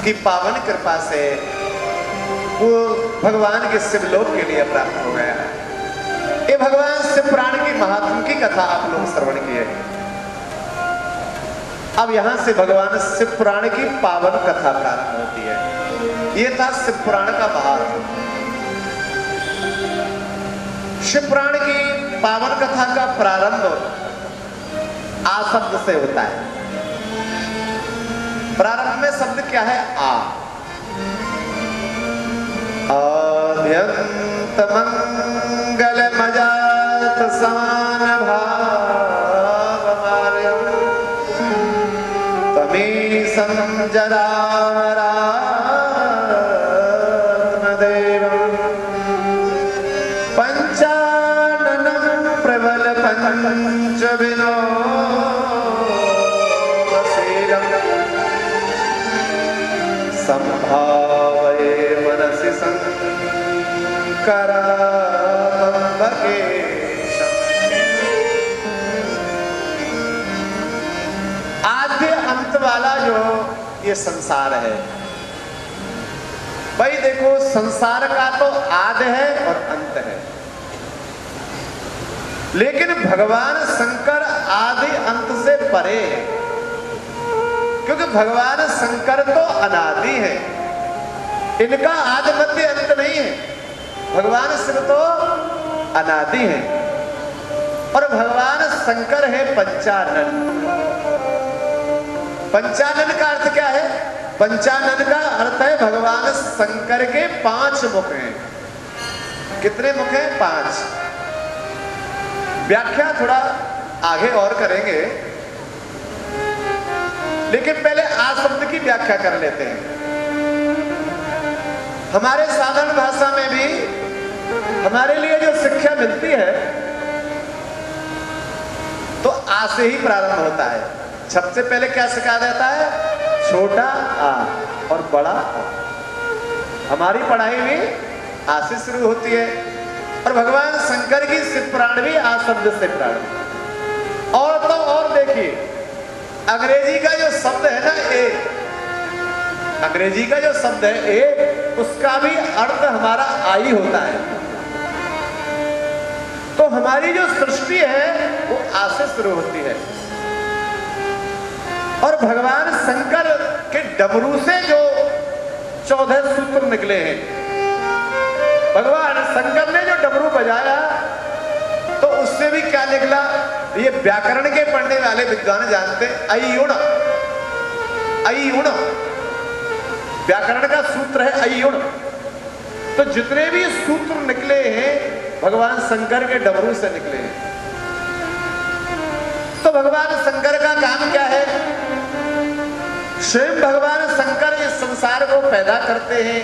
की पावन कृपा से वो भगवान के शिवलोक के लिए प्राप्त हो गया। ये भगवान शिव पुराण की महात्म की कथा आप लोग श्रवण किए। अब यहां से भगवान शिव पुराण की पावन कथा प्रारंभ होती है। ये था शिव पुराण का महात्म। शिव पुराण की पावन कथा का प्रारंभ आ शब्द से होता है। प्रारंभ में शब्द क्या है? आ। आद्यंत मंगल मजात समान भाव मार्यम तमीशं जरारात्मदेवं पंचाननं प्रबल पंचविनोदशीलं संभावये मनसि शंकरात्मकेशम्। आद्य अंत वाला जो ये संसार है, भाई देखो संसार का तो आदि है और अंत है, लेकिन भगवान शंकर आदि अंत से परे है, क्योंकि भगवान शंकर तो अनादि है। इनका आदि मध्य अंत नहीं है। भगवान शिव तो अनादि है और भगवान शंकर है पंचानन। पंचानन का अर्थ क्या है? पंचानन का अर्थ है भगवान शंकर के 5 मुख हैं। कितने मुख हैं? 5। व्याख्या थोड़ा आगे और करेंगे, लेकिन पहले आ शब्द की व्याख्या कर लेते हैं। हमारे साधारण भाषा में भी हमारे लिए जो शिक्षा मिलती है तो आ से ही प्रारंभ होता है। सबसे पहले क्या सिखाया जाता है? छोटा आ और बड़ा आ। हमारी पढ़ाई भी आ से शुरू होती है और भगवान शंकर की शिव पुराण भी आ शब्द से प्रारंभ। और तो और देखिए, अंग्रेजी का जो शब्द है ना ए, अंग्रेजी का जो शब्द है ए, उसका भी अर्थ हमारा आई होता है। तो हमारी जो सृष्टि है वो आ से शुरू होती है और भगवान शंकर के डमरू से जो 14 सूत्र निकले हैं, भगवान शंकर ने जो डमरू बजाया तो उससे भी क्या निकला? ये व्याकरण के पढ़ने वाले विद्वान जानते हैं। अयुण, अयुण व्याकरण का सूत्र है। अयुण तो जितने भी सूत्र निकले हैं भगवान शंकर के डमरू से निकले हैं। तो भगवान शंकर का काम क्या है? स्वयं भगवान शंकर इस संसार को पैदा करते हैं,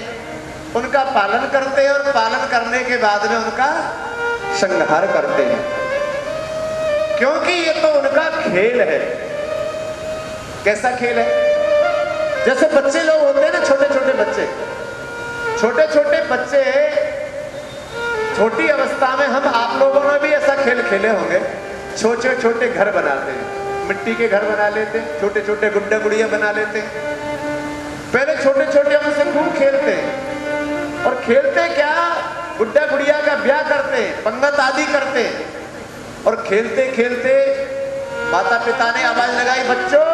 उनका पालन करते हैं और पालन करने के बाद में उनका संहार करते हैं, क्योंकि ये तो उनका खेल है। कैसा खेल है? जैसे बच्चे लोग होते हैं ना, छोटे छोटे बच्चे, छोटे छोटे बच्चे छोटी अवस्था में, हम आप लोगों ने भी ऐसा खेल खेले होंगे। छोटे छोटे घर बनाते हैं, मिट्टी के घर बना लेते हैं, छोटे छोटे गुड्डा गुड़िया बना लेते हैं। पहले छोटे छोटे हमसे खूब खेलते हैं और खेलते क्या, गुड्डा गुड़िया का ब्याह करते हैं, पंगत आदि करते हैं और खेलते खेलते माता पिता ने आवाज लगाई, बच्चों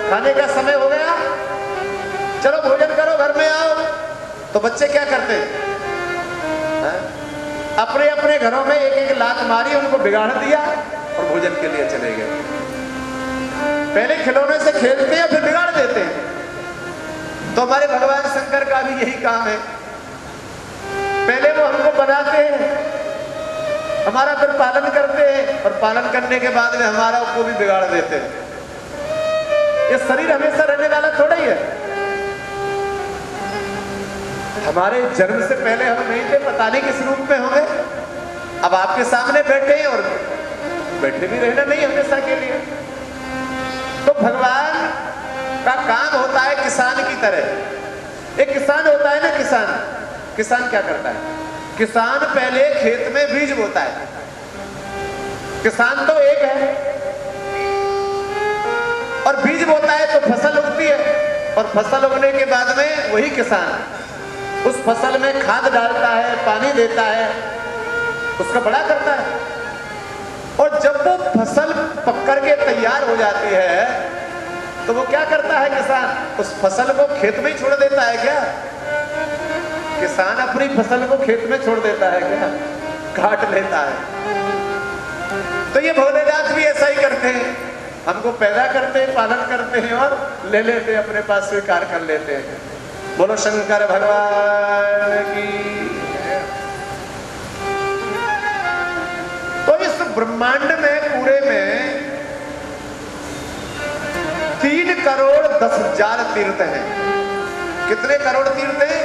खाने का समय हो गया, चलो भोजन करो, घर में आओ। तो बच्चे क्या करते हैं? अपने अपने घरों में एक एक लात मारी, उनको बिगाड़ दिया और भोजन के लिए चले गए। पहले खिलौने से खेलते हैं फिर बिगाड़ देते हैं। तो हमारे भगवान शंकर का भी यही काम है। पहले वो हमको बनाते हैं, हमारा फिर पालन करते हैं और पालन करने के बाद में हमारा को भी बिगाड़ देते हैं। ये शरीर हमेशा रहने वाला थोड़ा ही है। हमारे जन्म से पहले हम नहीं थे, पता नहीं किस रूप में होंगे। अब आपके सामने बैठे हैं और बैठे भी रहना नहीं हमेशा के लिए। तो भगवान का काम होता है किसान की तरह। एक किसान होता है ना, किसान क्या करता है? किसान पहले खेत में बीज बोता है। किसान तो एक है और बीज बोता है तो फसल उगती है। और फसल उगने के बाद में वही किसान उस फसल में खाद डालता है, पानी देता है, उसका बड़ा करता है। और जब वो फसल पक करके तैयार हो जाती है तो वो क्या करता है किसान? उस फसल को खेत में ही छोड़ देता है क्या? किसान अपनी फसल को खेत में छोड़ देता है क्या? काट लेता है। तो ये भोलेनाथ भी ऐसा ही करते हैं, हमको पैदा करते हैं, पालन करते हैं और ले लेते हैं, अपने पास स्वीकार कर लेते हैं। बोलो शंकर भगवान की। तो इस ब्रह्मांड में पूरे में 3,10,00,000 तीर्थ हैं। कितने करोड़ तीर्थ हैं?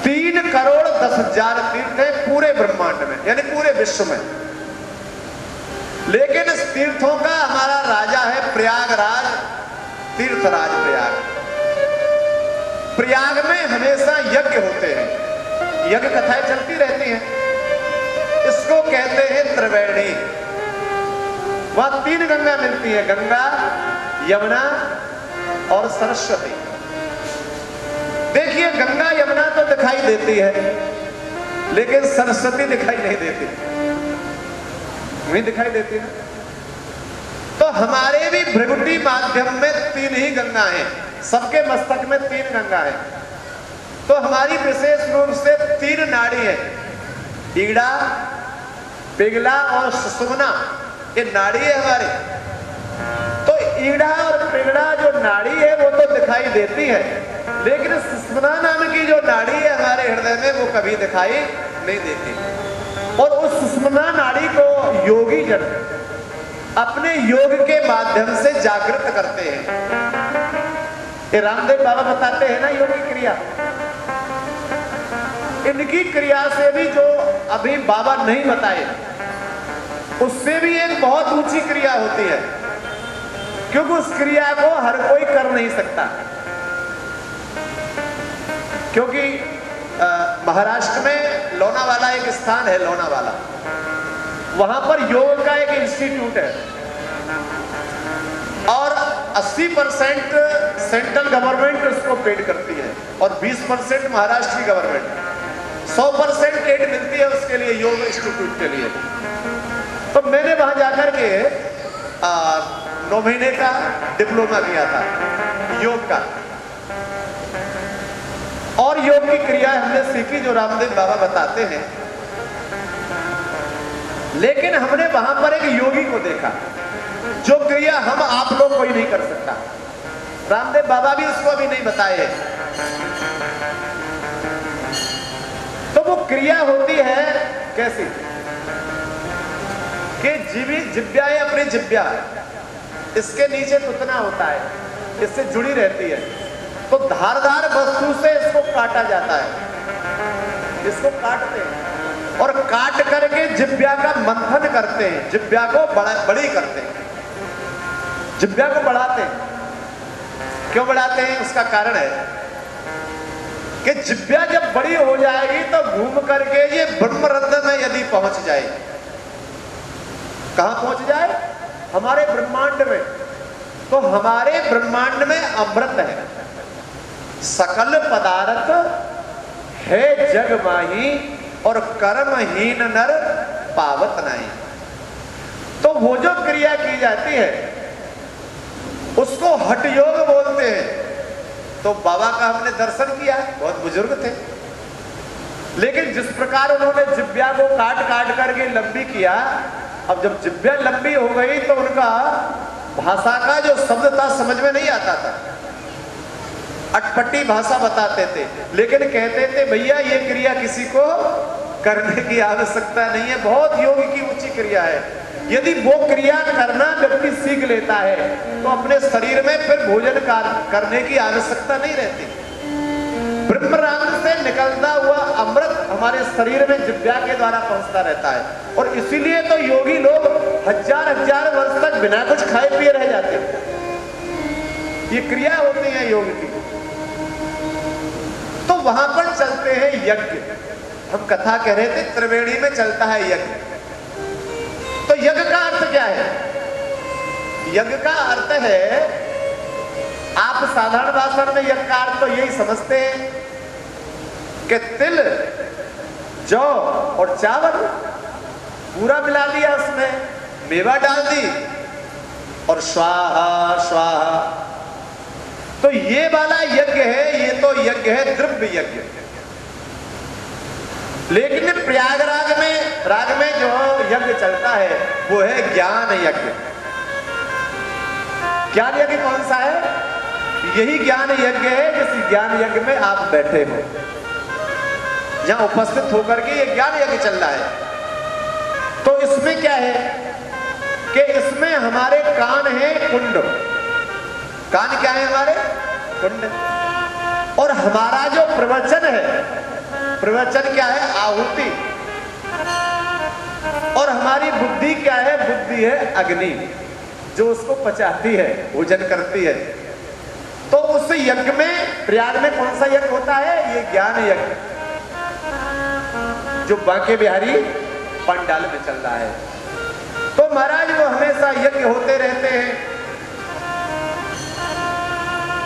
3,10,00,000 तीर्थ हैं पूरे ब्रह्मांड में, यानी पूरे विश्व में। लेकिन इस तीर्थों का हमारा राजा है प्रयागराज, तीर्थराज प्रयाग। प्रयाग में हमेशा यज्ञ होते हैं, यज्ञ कथाएं चलती रहती हैं। इसको कहते हैं त्रिवेणी। वहां 3 गंगा मिलती है, गंगा, यमुना और सरस्वती। देखिए गंगा यमुना तो दिखाई देती है, लेकिन सरस्वती दिखाई नहीं देती। नहीं दिखाई देती है। तो हमारे भी भृगुटी माध्यम में 3 ही गंगा हैं, सबके मस्तक में 3 गंगा है। तो हमारी विशेष रूप से 3 नाड़ी है, ईड़ा, पिघला और सुषुम्ना, ये नाड़ी है हमारी। तो ईड़ा और पिघला जो नाड़ी है वो तो दिखाई देती है, लेकिन सुषुम्ना नाम की जो नाड़ी है हमारे हृदय में वो कभी दिखाई नहीं देती। और उस सुषुम्ना नाड़ी को योगी जन अपने योग के माध्यम से जागृत करते हैं। ये रामदेव बाबा बताते हैं ना योग की क्रिया। इनकी क्रिया से भी जो अभी बाबा नहीं बताए, उससे भी एक बहुत ऊंची क्रिया होती है, क्योंकि उस क्रिया को हर कोई कर नहीं सकता। क्योंकि महाराष्ट्र में लोनावाला एक स्थान है, लोनावाला, वहां पर योग का एक इंस्टीट्यूट है और 80% सेंट्रल गवर्नमेंट उसको पेड करती है और 20% महाराष्ट्र की गवर्नमेंट। 100% एड मिलती है उसके लिए, योग इंस्टीट्यूट के लिए। तो मैंने वहां जाकर के 9 महीने का डिप्लोमा किया था योग का, और योग की क्रिया हमने सीखी जो रामदेव बाबा बताते हैं। लेकिन हमने वहां पर एक योगी को देखा जो क्रिया हम आप लोग कोई नहीं कर सकता। रामदेव बाबा भी उसको अभी नहीं बताए हैं। तो वो क्रिया होती है कैसी कि जिब्या है, अपनी जिब्या इसके नीचे तुतना होता है, इससे जुड़ी रहती है। तो धारदार वस्तु से इसको काटा जाता है, इसको काटते हैं और काट करके जिब्या का मंथन करते हैं, जिब्या को बड़ी करते हैं, जिब्या को बढ़ाते हैं। क्यों बढ़ाते हैं? उसका कारण है कि जिब्या जब बड़ी हो जाएगी तो घूम करके ये ब्रह्मरंध्र में यदि पहुंच जाए, कहां पहुंच जाए? हमारे ब्रह्मांड में। तो हमारे ब्रह्मांड में अमृत है, सकल पदार्थ है जग माही और कर्महीन नर पावत नहीं। तो वो जो क्रिया की जाती है उसको हठ योग बोलते हैं। तो बाबा का हमने दर्शन किया, बहुत बुजुर्ग थे, लेकिन जिस प्रकार उन्होंने जिब्या को काट काट करके लंबी किया, अब जब जिब्या लंबी हो गई तो उनका भाषा का जो शब्द था समझ में नहीं आता था, अटपटी भाषा बताते थे। लेकिन कहते थे भैया ये क्रिया किसी को करने की आवश्यकता नहीं है, बहुत योग की ऊंची क्रिया है। यदि वो क्रिया करना व्यक्ति सीख लेता है तो अपने शरीर में फिर भोजन करने की आवश्यकता नहीं रहती। ब्रह्मरंध्र से निकलता हुआ अमृत हमारे शरीर में जिब्या के द्वारा पहुंचता रहता है, और इसीलिए तो योगी लोग हजार वर्ष तक बिना कुछ खाए पिए रह जाते हैं। ये क्रिया होती है योग की। तो वहां पर चलते हैं यज्ञ। हम कथा कह रहे थे त्रिवेणी में चलता है यज्ञ। तो यज्ञ का अर्थ क्या है? यज्ञ का अर्थ है आप साधारण भाषा में यज्ञ का अर्थ तो यही समझते हैं कि तिल, जौ और चावल पूरा मिला दिया, उसमें मेवा डाल दी और स्वाहा स्वाहा। तो ये वाला यज्ञ है, ये तो यज्ञ है द्रव्य यज्ञ। लेकिन राग में जो यज्ञ चलता है वो है ज्ञान यज्ञ। ज्ञान यज्ञ कौन सा है? यही ज्ञान यज्ञ है जिस ज्ञान यज्ञ में आप बैठे हो, जहां उपस्थित होकर के ये ज्ञान यज्ञ चल रहा है। तो इसमें क्या है कि इसमें हमारे कान है कुंड। कान क्या है? हमारे कुंड। और हमारा जो प्रवचन है, प्रवचन क्या है? आहुति। और हमारी बुद्धि क्या है? बुद्धि है अग्नि, जो उसको पचाती है, भोजन करती है। तो उस यज्ञ में, प्रयाग में कौन सा यज्ञ होता है? ये ज्ञान यज्ञ, जो बांके बिहारी पंडाल में चल रहा है। तो महाराज वो हमेशा यज्ञ होते रहते हैं।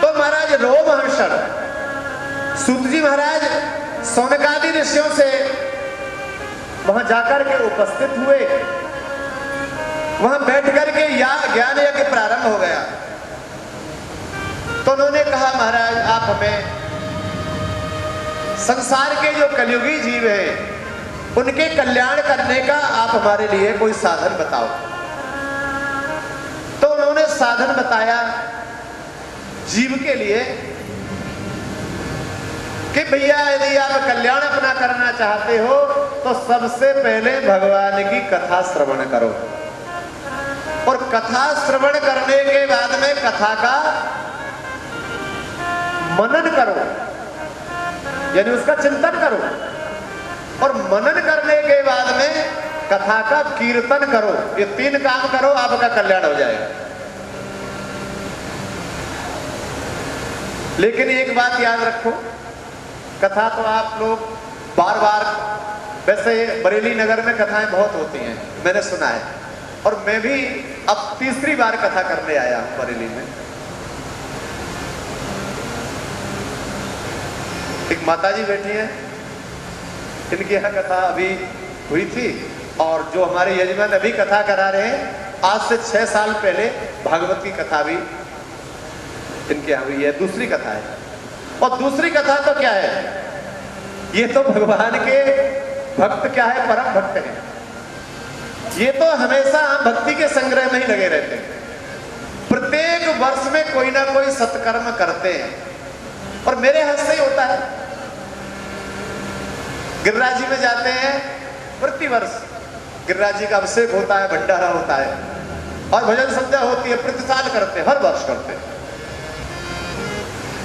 तो महाराज रोमहर्षण सूत जी महाराज सौनकादि ऋषियों से वहां जाकर के उपस्थित हुए। वहां बैठ करके ज्ञान यज्ञ प्रारंभ हो गया। तो उन्होंने कहा, महाराज आप हमें संसार के जो कलयुगी जीव हैं उनके कल्याण करने का आप हमारे लिए कोई साधन बताओ। तो उन्होंने साधन बताया जीव के लिए कि भैया यदि आप कल्याण अपना करना चाहते हो तो सबसे पहले भगवान की कथा श्रवण करो, और कथा श्रवण करने के बाद में कथा का मनन करो, यानी उसका चिंतन करो, और मनन करने के बाद में कथा का कीर्तन करो। ये 3 काम करो, आपका कल्याण हो जाएगा। लेकिन एक बात याद रखो, कथा तो आप लोग बार बार, वैसे बरेली नगर में कथाएं बहुत होती हैं, मैंने सुना है, और मैं भी अब तीसरी बार कथा करने आया हूं बरेली में। एक माताजी बैठी है, इनके यहाँ कथा अभी हुई थी, और जो हमारे यजमान अभी कथा करा रहे हैं, आज से 6 साल पहले भागवत की कथा भी इनके यहाँ हुई है। दूसरी कथा है, और दूसरी कथा तो क्या है? ये तो भगवान के भक्त क्या है? परम भक्त हैं। ये तो हमेशा भक्ति के संग्रह में ही लगे रहते हैं। प्रत्येक वर्ष में कोई ना कोई सत्कर्म करते हैं, और मेरे हाथ से ही होता है। गिरिराज जी में जाते हैं, प्रतिवर्ष गिरिराज जी का अभिषेक होता है, भंडारा होता है, और भजन संध्या होती है, प्रति साल करते हैं, हर वर्ष करते हैं।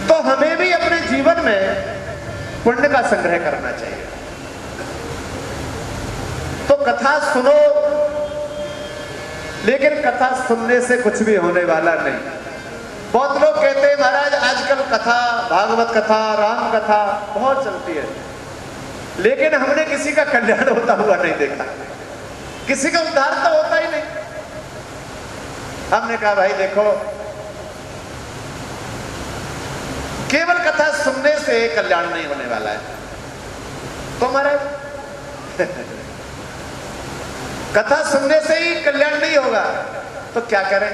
तो हमें भी अपने जीवन में पुण्य का संग्रह करना चाहिए। तो कथा सुनो, लेकिन कथा सुनने से कुछ भी होने वाला नहीं। बहुत लोग कहते हैं महाराज आजकल कथा, भागवत कथा, राम कथा बहुत चलती है, लेकिन हमने किसी का कल्याण होता हुआ नहीं देखा, किसी का उद्धार तो होता ही नहीं। हमने कहा भाई देखो, केवल कथा सुनने से कल्याण नहीं होने वाला है। तो महाराज कथा सुनने से ही कल्याण नहीं होगा, तो क्या करें?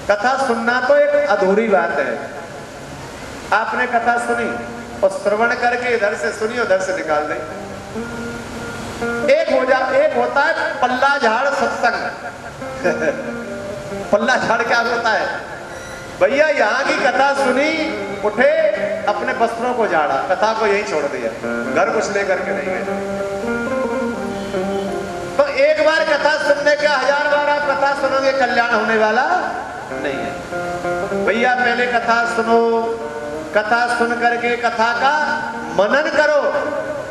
कथा सुनना तो एक अधूरी बात है। आपने कथा सुनी और श्रवण करके इधर से सुनी, उधर से निकाल दे। एक होता है पल्ला झाड़ सत्संग। पल्ला झाड़ क्या होता है? भैया यहाँ की कथा सुनी, उठे, अपने वस्त्रों को झाड़ा, कथा को यही छोड़ दिया, घर कुछ लेकर के नहीं गए। तो एक बार कथा सुनने के 1000 बार आप कथा सुनोगे, कल्याण होने वाला नहीं है। भैया पहले कथा सुनो, कथा सुन करके कथा का मनन करो,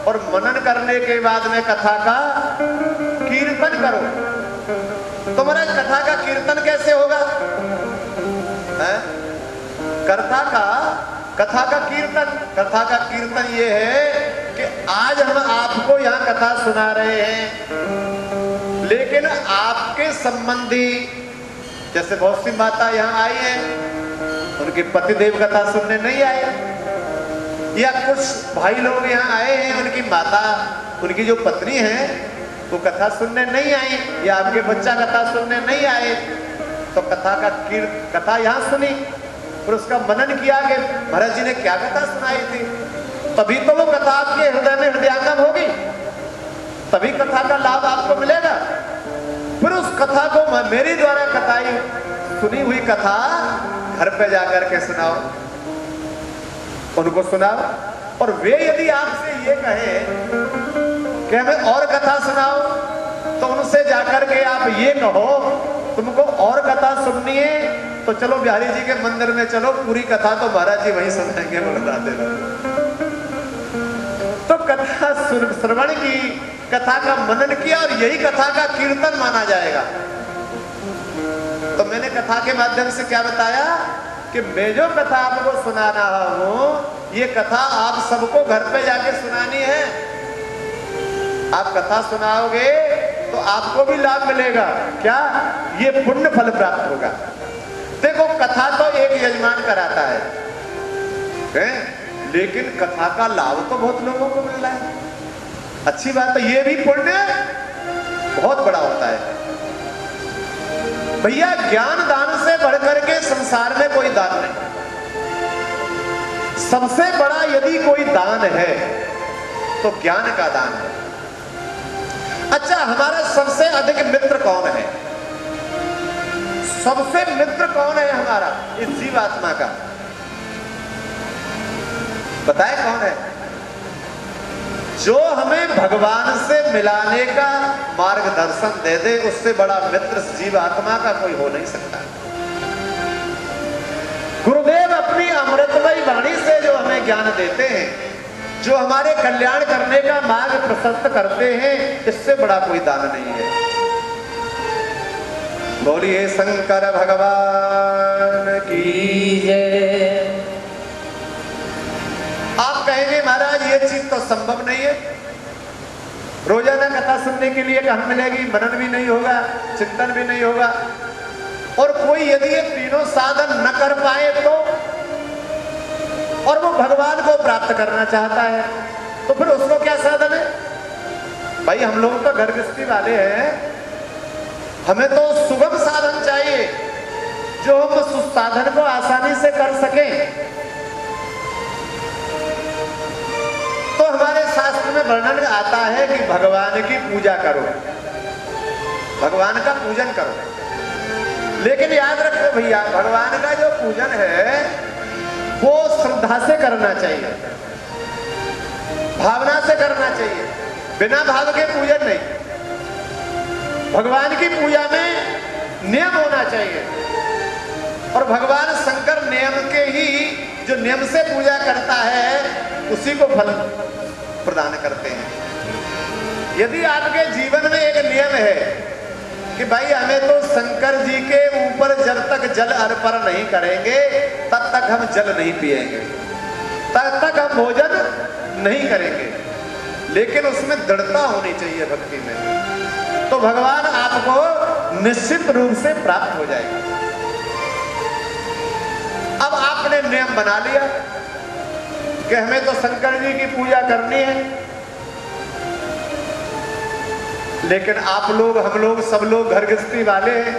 और मनन करने के बाद में कथा का कीर्तन करो। तो महाराज कथा का कीर्तन कैसे होगा? कथा का कीर्तन ये है कि आज हम आपको यहाँ कथा सुना रहे हैं, लेकिन आपके संबंधी, जैसे बहुत सी माता यहाँ आई हैं, उनके पतिदेव कथा सुनने नहीं आए, या कुछ भाई लोग यहाँ आए हैं, उनकी माता, उनकी जो पत्नी है वो कथा सुनने नहीं आई, या आपके बच्चा कथा सुनने नहीं आए, तो कथा यहाँ सुनी, फिर उसका मनन किया कि महाराज जी ने क्या कथा सुनाई थी, तभी तो वो कथा आपके हृदय में हृदयांगम होगी, तभी कथा का लाभ आपको मिलेगा। फिर उस कथा को मेरी द्वारा कथाई सुनी हुई कथा घर पे जाकर के सुनाओ, उनको सुनाओ, और वे यदि आपसे ये कहे कि हमें और कथा सुनाओ, तो उनसे जाकर के आप ये कहो तुमको और कथा सुननी है तो चलो बिहारी जी के मंदिर में चलो, पूरी कथा तो महाराज जी वहीं सुनाएंगे, बोला देना। तो कथा श्रवण की, कथा का मनन किया, और यही कथा का कीर्तन माना जाएगा। तो मैंने कथा के माध्यम से क्या बताया कि मैं जो कथा आपको सुना रहा हूं, ये कथा आप सबको घर पे जाके सुनानी है। आप कथा सुनाओगे तो आपको भी लाभ मिलेगा, क्या? ये पुण्य फल प्राप्त होगा। देखो कथा तो एक यजमान कराता है, लेकिन कथा का लाभ तो बहुत लोगों को मिल रहा है, अच्छी बात है, ये भी पुण्य बहुत बड़ा होता है। भैया ज्ञान दान से बढ़कर के संसार में कोई दान नहीं। सबसे बड़ा यदि कोई दान है तो ज्ञान का दान है। अच्छा, हमारा सबसे अधिक मित्र कौन है? सबसे मित्र कौन है हमारा इस जीवात्मा का? बताए कौन है? जो हमें भगवान से मिलाने का मार्गदर्शन दे दे, उससे बड़ा मित्र जीवात्मा का कोई हो नहीं सकता। गुरुदेव अपनी अमृतमयी वाणी से जो हमें ज्ञान देते हैं, जो हमारे कल्याण करने का मार्ग प्रशस्त करते हैं, इससे बड़ा कोई दान नहीं है। बोलिए शंकर भगवान की जय। आप कहेंगे महाराज ये चीज तो संभव नहीं है, रोजाना कथा सुनने के लिए कहाँ मिलेगी, मनन भी नहीं होगा, चिंतन भी नहीं होगा, और कोई यदि ये तीनों साधन न कर पाए तो, और वो भगवान को प्राप्त करना चाहता है, तो फिर उसको क्या साधन है? भाई हम लोग तो घर गृहस्थी वाले हैं, हमें तो सुगम साधन चाहिए, जो हम उस साधन को आसानी से कर सकें। तो हमारे शास्त्र में वर्णन आता है कि भगवान की पूजा करो, भगवान का पूजन करो। लेकिन याद रखो भैया, भगवान का जो पूजन है वो श्रद्धा से करना चाहिए, भावना से करना चाहिए, बिना भाव के पूजन नहीं। भगवान की पूजा में नियम होना चाहिए, और भगवान शंकर नियम के ही, जो नियम से पूजा करता है उसी को फल प्रदान करते हैं। यदि आपके जीवन में एक नियम है कि भाई हमें तो शंकर जी के ऊपर जब तक जल अर्पण नहीं करेंगे तब तक हम जल नहीं पिएंगे, तब तक हम भोजन नहीं करेंगे, लेकिन उसमें दृढ़ता होनी चाहिए भक्ति में, तो भगवान आपको निश्चित रूप से प्राप्त हो जाएगा। अब आपने नियम बना लिया कि हमें तो शंकर जी की पूजा करनी है, लेकिन आप लोग, हम लोग, सब लोग घर गृहस्थी वाले हैं।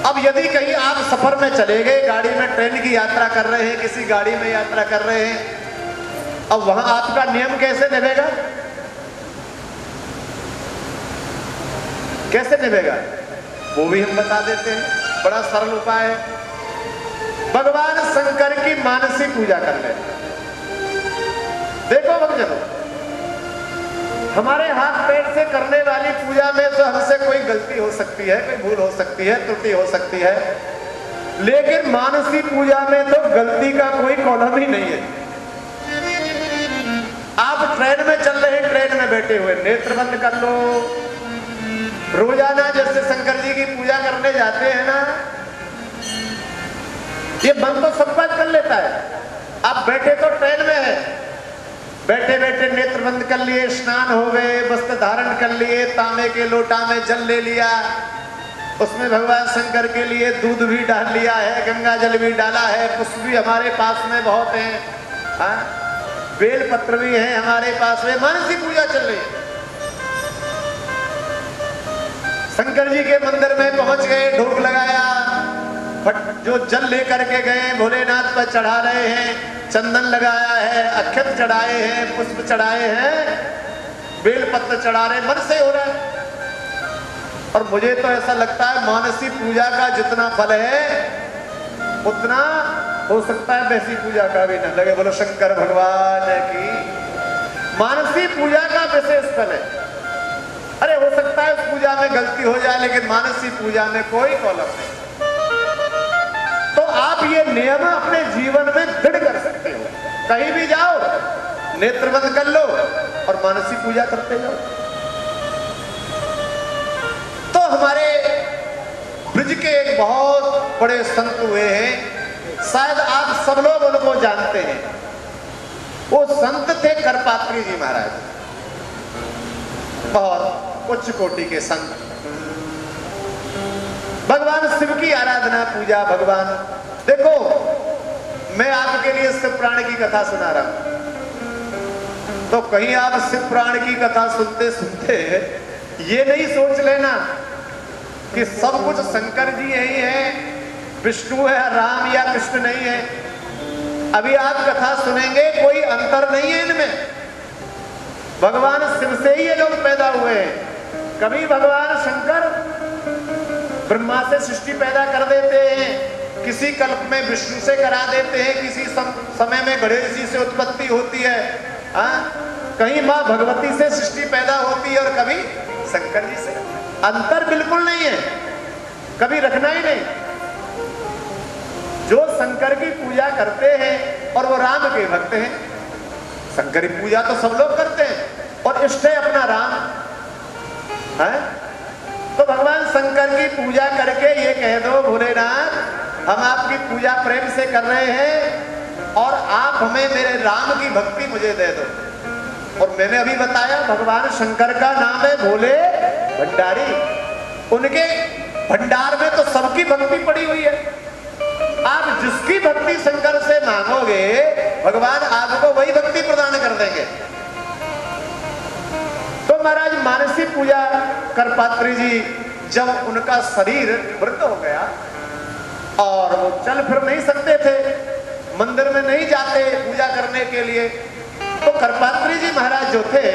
अब यदि कहीं आप सफर में चले गए, गाड़ी में, ट्रेन की यात्रा कर रहे हैं, किसी गाड़ी में यात्रा कर रहे हैं, अब वहां आपका नियम कैसे निभेगा? कैसे निभेगा वो भी हम बता देते हैं, बड़ा सरल उपाय है। भगवान शंकर की मानसिक पूजा कर ले। देखो भक्तजनों, हमारे हाथ पैर से करने वाली पूजा में तो हमसे कोई गलती हो सकती है, कोई भूल हो सकती है, त्रुटि हो सकती है, लेकिन मानसिक पूजा में तो गलती का कोई कॉलम ही नहीं है। आप ट्रेन में चल रहे हैं, ट्रेन में बैठे हुए नेत्र बंद कर लो। रोजाना जैसे शंकर जी की पूजा करने जाते हैं ना, ये बंद तो सब बात कर लेता है। आप बैठे तो ट्रेन में है, बैठे बैठे नेत्र बंद कर लिए, स्नान हो गए, वस्त्र धारण कर लिए, तांबे के लोटा में जल ले लिया, उसमें भगवान शंकर के लिए दूध भी डाल लिया है, गंगा जल भी डाला है, पुष्प भी हमारे पास में बहुत हैं, हाँ? बेल पत्र भी है हमारे पास में, मानसी पूजा चल रही है। शंकर जी के मंदिर में पहुंच गए, ढोल लगाया, जो जल लेकर के गए भोलेनाथ पर चढ़ा रहे हैं, चंदन लगाया है, अक्षत चढ़ाए हैं, पुष्प चढ़ाए हैं, बेल पत्र चढ़ा रहे, मन से हो रहा है। और मुझे तो ऐसा लगता है मानसी पूजा का जितना फल है उतना हो सकता है वैसी पूजा का भी न लगे। बोलो शंकर भगवान की। मानसी पूजा का विशेष फल है। अरे हो सकता है उस पूजा में गलती हो जाए, लेकिन मानसी पूजा में कोई कॉलम नहीं। तो आप ये नियम अपने जीवन में दृढ़ कर सकते हो। कहीं भी जाओ, नेत्र बंद कर लो और मानसी पूजा करते जाओ। तो हमारे ब्रज के एक बहुत बड़े संत हुए हैं, शायद आप सब लोग उनको जानते हैं। वो संत थे करपात्री जी महाराज, बहुत उच्च कोटि के संत। भगवान शिव की आराधना पूजा। भगवान देखो, मैं आपके लिए शिव पुराण की कथा सुना रहा हूं, तो कहीं आप शिव पुराण की कथा सुनते सुनते ये नहीं सोच लेना कि सब कुछ शंकर जी ही है, विष्णु है, राम या कृष्ण नहीं है। अभी आप कथा सुनेंगे, कोई अंतर नहीं है इनमें। भगवान शिव से ही ये लोग पैदा हुए हैं। कभी भगवान शंकर ब्रह्मा से सृष्टि पैदा कर देते हैं, किसी कल्प में विष्णु से करा देते हैं, किसी समय में गणेश जी से उत्पत्ति होती है, कहीं मां भगवती से सृष्टि पैदा होती है और कभी शंकर जी से। अंतर बिल्कुल नहीं है, कभी रखना ही नहीं। जो शंकर की पूजा करते हैं और वो राम के भक्त हैं, शंकर की पूजा तो सब लोग करते हैं और इष्ट है अपना राम है। तो भगवान शंकर की पूजा करके ये कह दो, भोलेनाथ हम आपकी पूजा प्रेम से कर रहे हैं और आप हमें मेरे राम की भक्ति मुझे दे दो। और मैंने अभी बताया भगवान शंकर का नाम है भोले भंडारी। उनके भंडार में तो सबकी भक्ति पड़ी हुई है। आप जिसकी भक्ति शंकर से मांगोगे, भगवान आपको वही भक्ति प्रदान कर देंगे। तो महाराज मानसी पूजा करपात्री जी, जब उनका शरीर वृद्ध हो गया और वो चल फिर नहीं सकते थे, मंदिर में नहीं जाते पूजा करने के लिए, तो करपात्री जी महाराज जो थे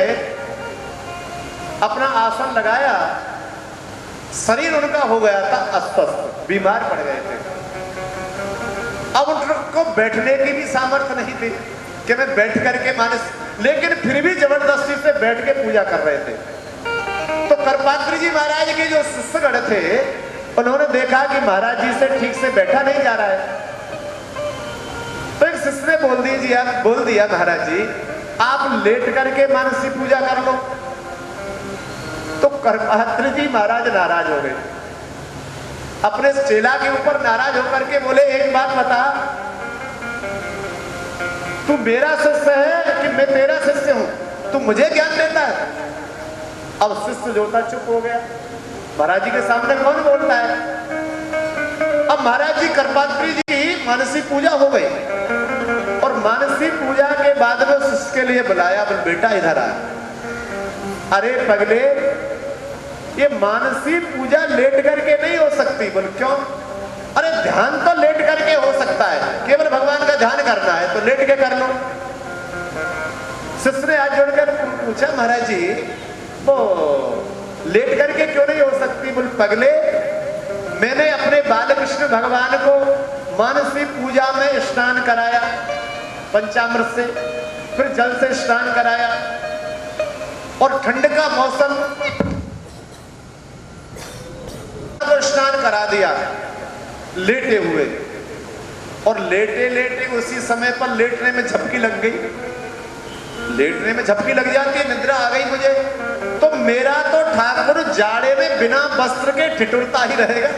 अपना आसन लगाया, शरीर उनका हो गया था अस्वस्थ, बीमार पड़ गए थे। अब उनको बैठने की भी सामर्थ्य नहीं थी कि मैं बैठ करके मानस, लेकिन फिर भी जबरदस्ती से बैठ के पूजा कर रहे थे। तो करपात्री जी महाराज के जो शिष्यगण थे, उन्होंने देखा कि महाराज जी से ठीक से बैठा नहीं जा रहा है। तो एक शिष्य ने बोल दिया महाराज जी आप लेट करके मानसी पूजा कर लो। तो करपात्री जी महाराज नाराज हो गए, अपने चेला के ऊपर नाराज होकर के बोले, एक बात बता, तू मेरा शिष्य है कि मैं तेरा शिष्य हूं? तू मुझे ज्ञान देता है? अब शिष्य जो था चुप हो गया। महाराज जी के सामने कौन बोलता है? अब महाराज जी करपात्री जी मानसी पूजा हो गई और मानसी पूजा के बाद में शिष्य के लिए बुलाया, बोल बेटा इधर आ। अरे पगले, ये मानसी पूजा लेट करके नहीं हो सकती। बोल क्यों? अरे ध्यान तो लेट करके हो सकता है, केवल भगवान का ध्यान करना है तो लेट के कर लो। शिष्य ने हाथ जोड़कर पूछा, महाराज जी वो लेट करके क्यों नहीं हो सकती? बोल पगले, मैंने अपने बालकृष्ण भगवान को मानसी पूजा में स्नान कराया पंचामृत से, फिर जल से स्नान कराया और ठंड का मौसम तो स्नान करा दिया लेटे हुए, और लेटे लेटे उसी समय पर लेटने में झपकी लग गई। लेटने में झपकी लग जाती है, निद्रा आ गई मुझे, तो मेरा तो ठाकुर जाड़े में बिना वस्त्र के ठिठुरता ही रहेगा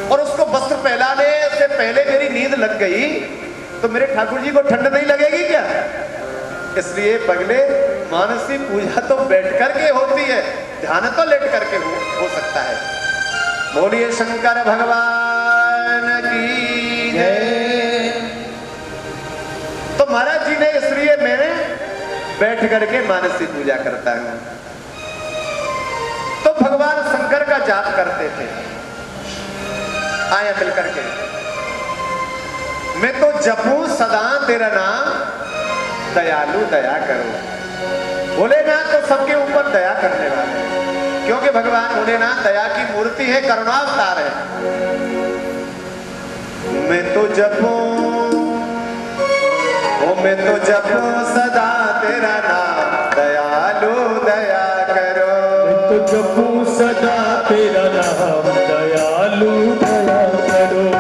और उसको वस्त्र पहनाने से पहले मेरी नींद लग गई तो मेरे ठाकुर जी को ठंड नहीं लगेगी क्या? इसलिए पगले, मानसी पूजा तो बैठ करके होती है, ध्यान तो लेट करके हो सकता है। बोलिए शंकर भगवान की जय। तो महाराज जी ने इसलिए मैंने बैठ करके मानस की पूजा करता हूं। तो भगवान शंकर का जाप करते थे। आया मिलकर के, मैं तो जपूं सदा तेरा नाम, दयालु दया करो। भोलेनाथ तो सबके ऊपर दया करने वाले हैं, क्योंकि भगवान भोलेनाथ दया की मूर्ति है, करुणावतार है। मैं तो जपूं, मैं तो जपूं सदा तेरा नाम, दयालु दया करो। मैं तो जपूं सदा तेरा नाम, दयालु दया करो।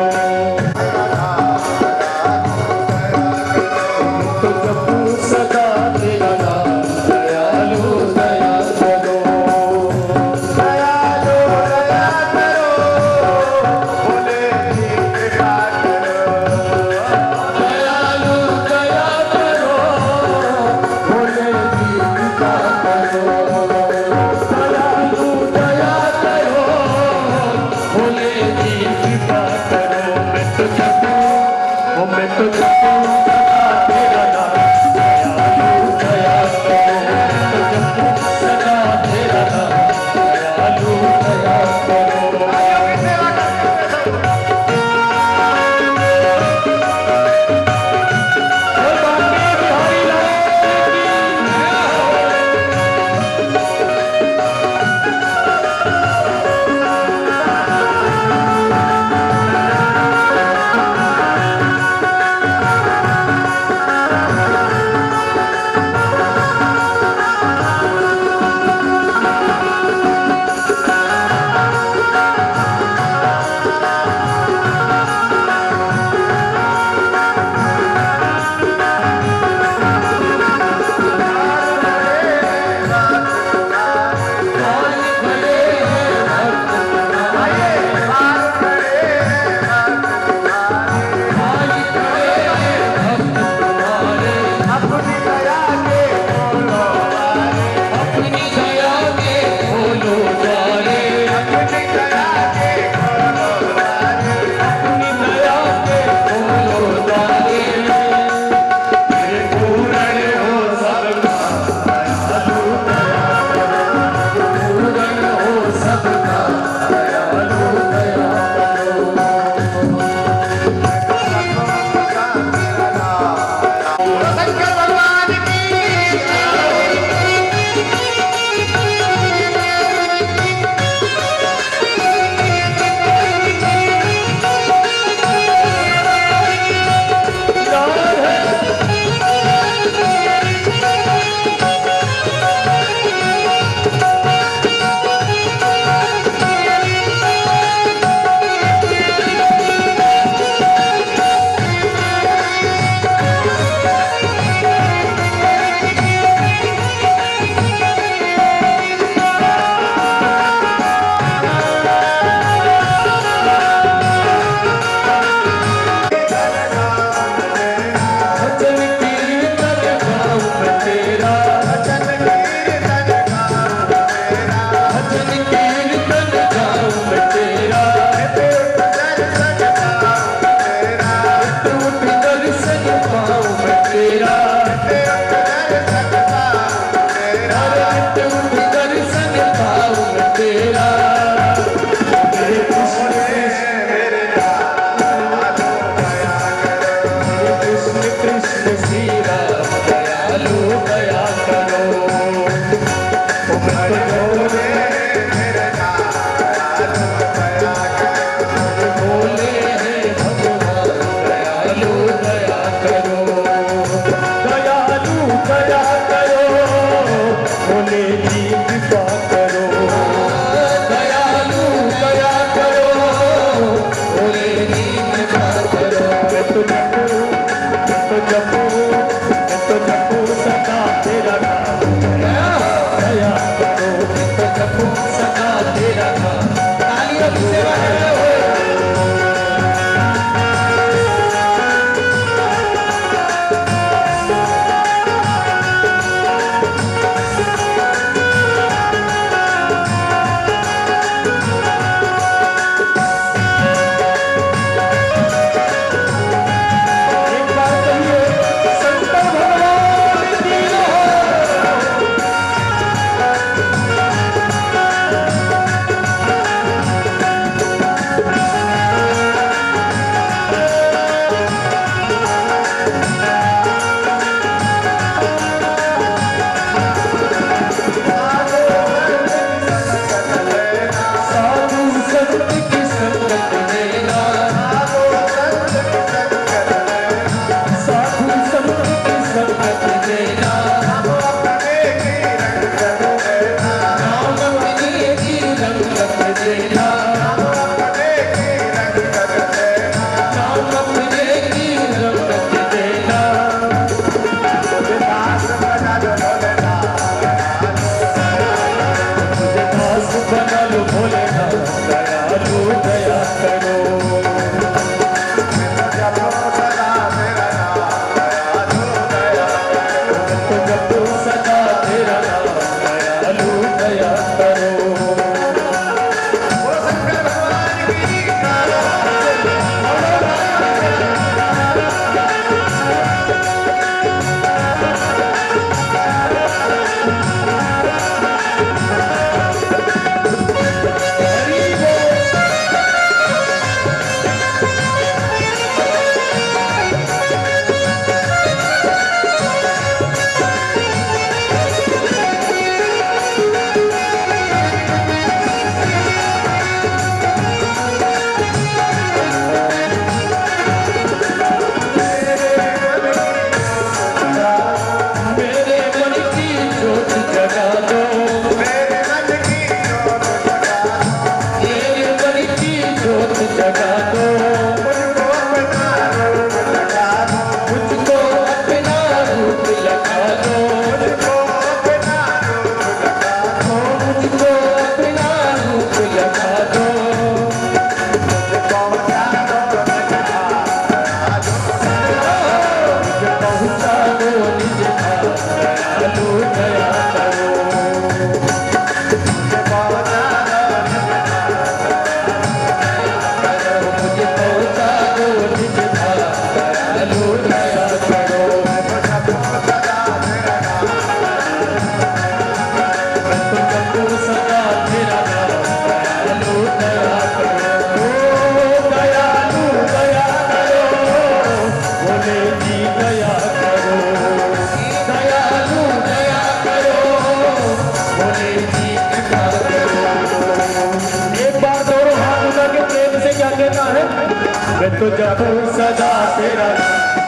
मैं तो जपू सदा तेरा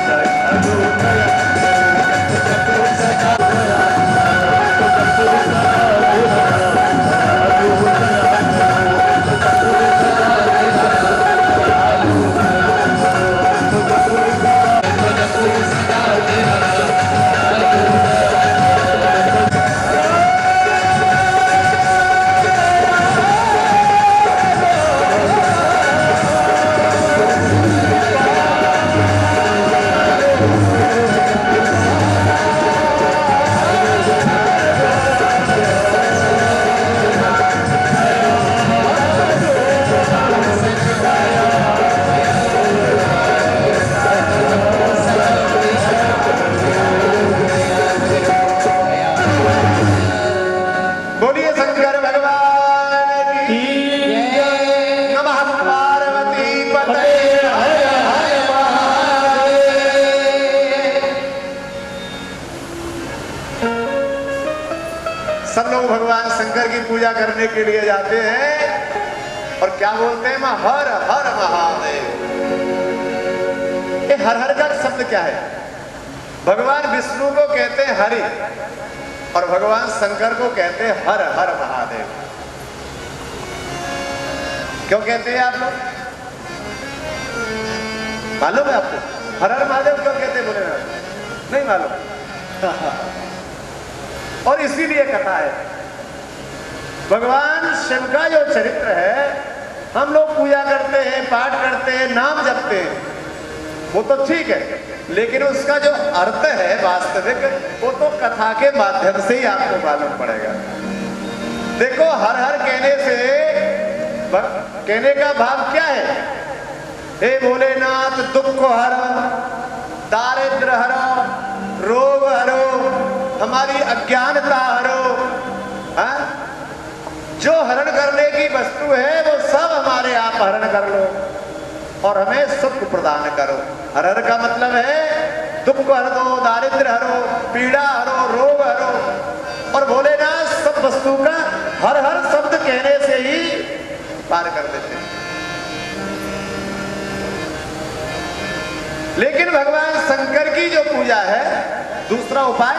दयालु दयालु। बोलिए शंकर भगवान की नमः। पार्वती पते हर हर महादेव। सब लोग भगवान शंकर की पूजा करने के लिए जाते हैं और क्या बोलते हैं? मां हर हर महादेव। ये हर हर का शब्द क्या है? भगवान विष्णु को कहते हैं हरि और भगवान शंकर को कहते हैं हर हर महादेव। क्यों कहते हैं आप लोग? मालूम है आपको हर हर महादेव क्यों कहते हैं? बोले नहीं मालूम। और इसीलिए कथा है, भगवान शिव का जो चरित्र है, हम लोग पूजा करते हैं, पाठ करते हैं, नाम जपते हैं, वो तो ठीक है, लेकिन उसका जो अर्थ है वास्तविक, वो तो कथा के माध्यम से ही आपको मालूम पड़ेगा। देखो हर हर कहने से कहने का भाव क्या है? हे भोलेनाथ दुख को हरो, दारिद्र हरो, रोग हरो, हमारी अज्ञानता हरो। हाँ? जो हरण करने की वस्तु है वो सब हमारे आप हरण कर लो और हमें सुख प्रदान करो। हर हर का मतलब है दुख हर दो, दारिद्र हरो, पीड़ा हरो, रोग हरो। और भोलेनाथ सब वस्तु का हर हर शब्द कहने से ही पार कर देते हैं। लेकिन भगवान शंकर की जो पूजा है, दूसरा उपाय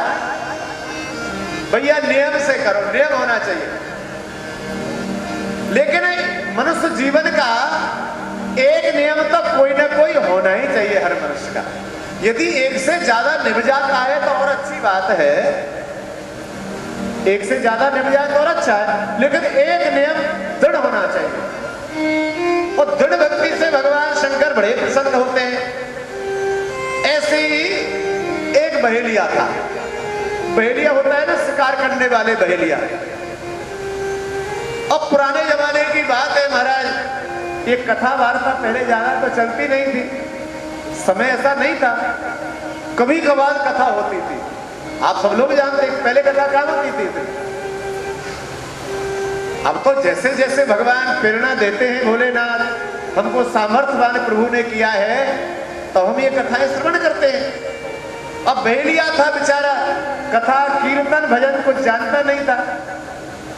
भैया नियम से करो, नियम होना चाहिए। लेकिन मनुष्य जीवन का एक नियम तो कोई ना कोई होना ही चाहिए हर मनुष्य का। यदि एक से ज्यादा निभ जाता है तो और अच्छी बात है, एक से ज्यादा निभ जाए तो और अच्छा है, लेकिन एक नियम दृढ़ होना चाहिए। और दृढ़ भक्ति से भगवान शंकर बड़े प्रसन्न होते हैं। ऐसे ही एक बहेलिया था। बहेलिया होता है ना शिकार करने वाले बहेलिया। अब पुराने जमाने की बात है महाराज, ये कथा वार्ता पहले ज्यादा तो चलती नहीं थी, समय ऐसा नहीं था, कभी कभार कथा होती थी। आप सब लोग जानते हैं पहले कथा कहाँ होती थी। अब तो जैसे जैसे भगवान प्रेरणा देते हैं, भोलेनाथ हमको सामर्थ्यवान प्रभु ने किया है, तो हम ये कथाएं श्रवण करते हैं। अब बहेलिया था बेचारा, कथा कीर्तन भजन कुछ जानता नहीं था,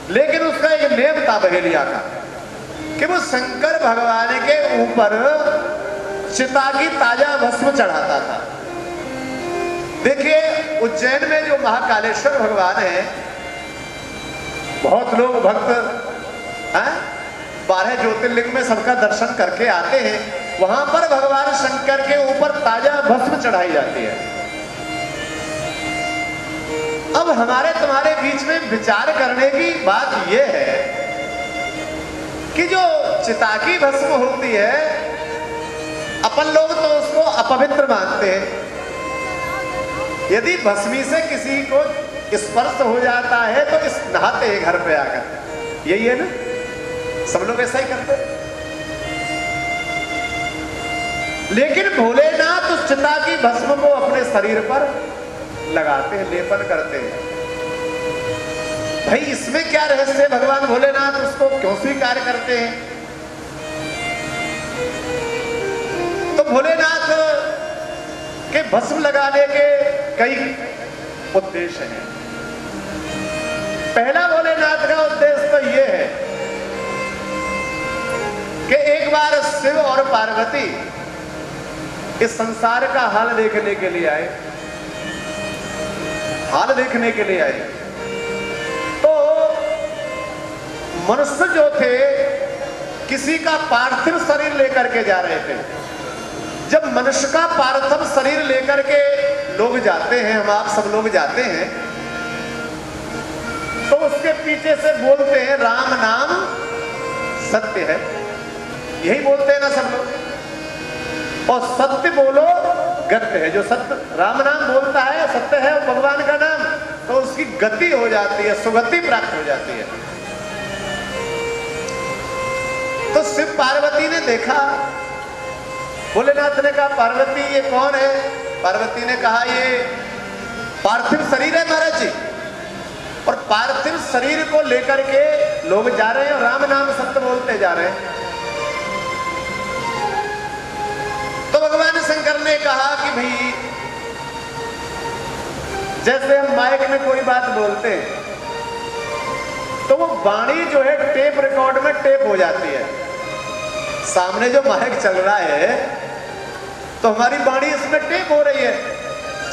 लेकिन उसका एक नियम था बहेलिया का कि वो शंकर भगवान के ऊपर चिता की ताजा भस्म चढ़ाता था। देखिए उज्जैन में जो महाकालेश्वर भगवान है, बहुत लोग भक्त 12 ज्योतिर्लिंग में सबका दर्शन करके आते हैं। वहां पर भगवान शंकर के ऊपर ताजा भस्म चढ़ाई जाती है। अब हमारे तुम्हारे बीच में विचार करने की बात यह है कि जो चिता की भस्म होती है, अपन लोग तो उसको अपवित्र मानते हैं। यदि भस्मी से किसी को स्पर्श हो जाता है तो इस नहाते हैं घर पे आकर, यही है ना, सब लोग ऐसा ही करते हैं। लेकिन भोलेनाथ उस चिता की भस्म को अपने शरीर पर लगाते हैं, लेपन करते हैं। भाई इसमें क्या रहस्य है? भगवान भोलेनाथ उसको क्यों स्वीकार करते हैं? तो भोलेनाथ के भस्म लगाने के कई उद्देश्य हैं। पहला भोलेनाथ का उद्देश्य तो यह है कि एक एक बार शिव और पार्वती इस संसार का हाल देखने के लिए आए, हाल देखने के लिए आए। तो मनुष्य जो थे किसी का पार्थिव शरीर लेकर के जा रहे थे। जब मनुष्य का पार्थिव शरीर लेकर के लोग जाते हैं, हम आप सब लोग जाते हैं, तो उसके पीछे से बोलते हैं राम नाम सत्य है, यही बोलते हैं ना सब लोग। और सत्य बोलो गत्य है, जो सत्य राम नाम बोलता है सत्य है भगवान का नाम, तो उसकी गति हो जाती है, सुगति प्राप्त हो जाती है। तो शिव पार्वती ने देखा, भोलेनाथ ने कहा पार्वती ये कौन है? पार्वती ने कहा ये पार्थिव शरीर है महाराज जी, और पार्थिव शरीर को लेकर के लोग जा रहे हैं और राम नाम सत्य बोलते जा रहे हैं। तो भगवान शंकर ने कहा कि भाई जैसे हम माइक में कोई बात बोलते हैं तो वो वाणी जो है टेप रिकॉर्ड में टेप हो जाती है। सामने जो माइक चल रहा है तो हमारी वाणी इसमें टेप हो रही है,